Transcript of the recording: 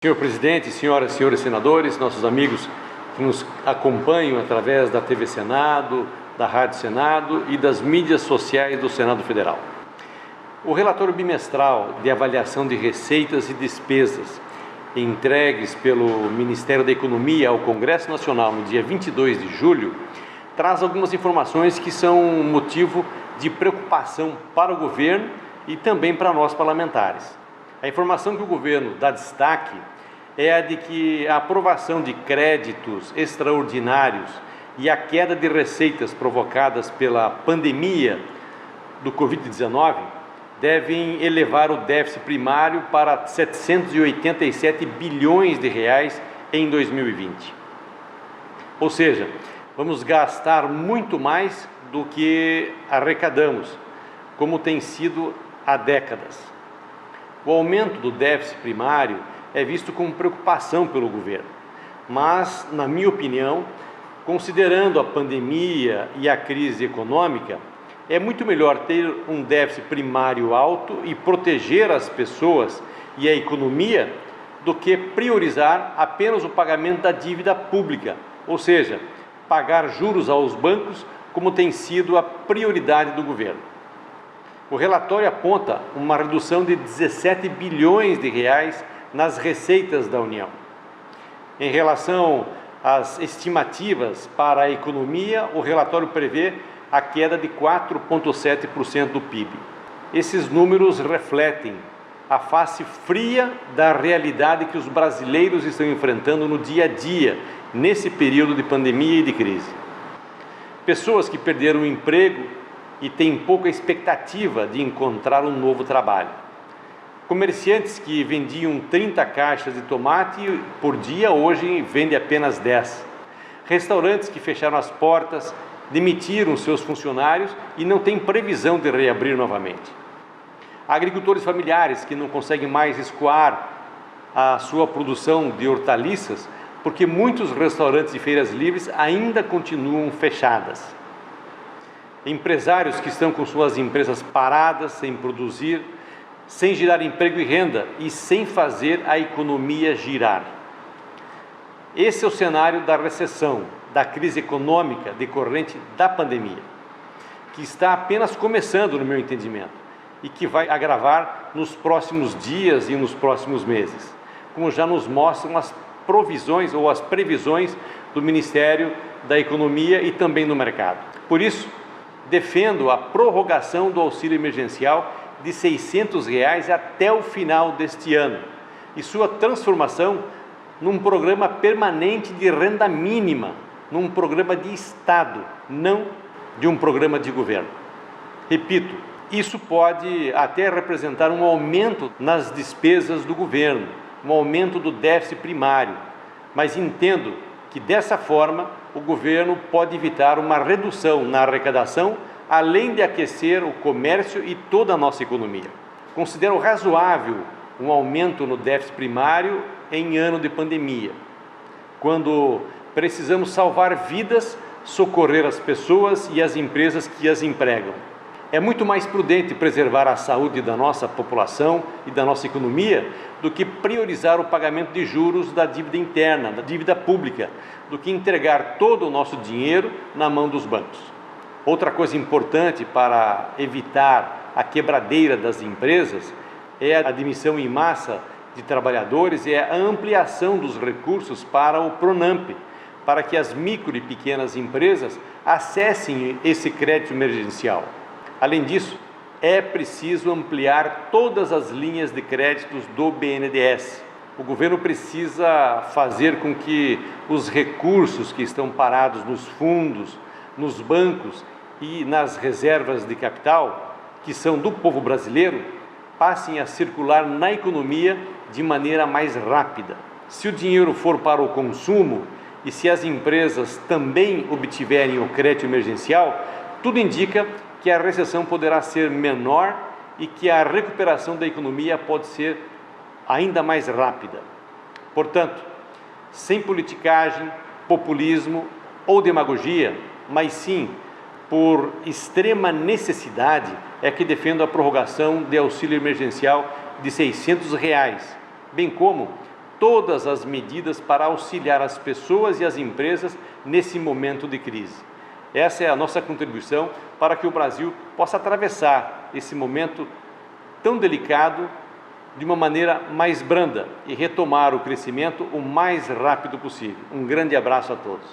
Senhor presidente, senhoras e senhores senadores, nossos amigos que nos acompanham através da TV Senado, da Rádio Senado e das mídias sociais do Senado Federal. O relatório bimestral de avaliação de receitas e despesas entregues pelo Ministério da Economia ao Congresso Nacional no dia 22 de julho traz algumas informações que são motivo de preocupação para o governo e também para nós parlamentares. A informação que o governo dá destaque é a de que a aprovação de créditos extraordinários e a queda de receitas provocadas pela pandemia do Covid-19 devem elevar o déficit primário para 787 bilhões de reais em 2020. Ou seja, vamos gastar muito mais do que arrecadamos, como tem sido há décadas. O aumento do déficit primário é visto com preocupação pelo governo, mas, na minha opinião, considerando a pandemia e a crise econômica, é muito melhor ter um déficit primário alto e proteger as pessoas e a economia do que priorizar apenas o pagamento da dívida pública, ou seja, pagar juros aos bancos como tem sido a prioridade do governo. O relatório aponta uma redução de 17 bilhões de reais nas receitas da União. Em relação às estimativas para a economia, o relatório prevê a queda de 4,7% do PIB. Esses números refletem a face fria da realidade que os brasileiros estão enfrentando no dia a dia, nesse período de pandemia e de crise. Pessoas que perderam o emprego e têm pouca expectativa de encontrar um novo trabalho. Comerciantes que vendiam 30 caixas de tomate por dia, hoje vendem apenas 10. Restaurantes que fecharam as portas, demitiram seus funcionários e não têm previsão de reabrir novamente. Agricultores familiares que não conseguem mais escoar a sua produção de hortaliças, porque muitos restaurantes e feiras livres ainda continuam fechadas. Empresários que estão com suas empresas paradas, sem produzir, sem gerar emprego e renda e sem fazer a economia girar. Esse é o cenário da recessão, da crise econômica decorrente da pandemia, que está apenas começando, no meu entendimento, e que vai agravar nos próximos dias e nos próximos meses, como já nos mostram as provisões ou as previsões do Ministério da Economia e também do mercado. Por isso, defendo a prorrogação do auxílio emergencial de R$ 600 até o final deste ano e sua transformação num programa permanente de renda mínima, num programa de Estado, não de um programa de governo. Repito, isso pode até representar um aumento nas despesas do governo, um aumento do déficit primário, mas entendo que dessa forma o governo pode evitar uma redução na arrecadação, além de aquecer o comércio e toda a nossa economia. Considero razoável um aumento no déficit primário em ano de pandemia, quando precisamos salvar vidas, socorrer as pessoas e as empresas que as empregam. É muito mais prudente preservar a saúde da nossa população e da nossa economia do que priorizar o pagamento de juros da dívida interna, da dívida pública, do que entregar todo o nosso dinheiro na mão dos bancos. Outra coisa importante para evitar a quebradeira das empresas é a admissão em massa de trabalhadores e a ampliação dos recursos para o PRONAMP, para que as micro e pequenas empresas acessem esse crédito emergencial. Além disso, é preciso ampliar todas as linhas de créditos do BNDES. O governo precisa fazer com que os recursos que estão parados nos fundos, nos bancos e nas reservas de capital, que são do povo brasileiro, passem a circular na economia de maneira mais rápida. Se o dinheiro for para o consumo e se as empresas também obtiverem o crédito emergencial, tudo indica que a recessão poderá ser menor e que a recuperação da economia pode ser ainda mais rápida. Portanto, sem politicagem, populismo ou demagogia, mas sim por extrema necessidade, é que defendo a prorrogação de auxílio emergencial de R$ 600, bem como todas as medidas para auxiliar as pessoas e as empresas nesse momento de crise. Essa é a nossa contribuição para que o Brasil possa atravessar esse momento tão delicado de uma maneira mais branda e retomar o crescimento o mais rápido possível. Um grande abraço a todos.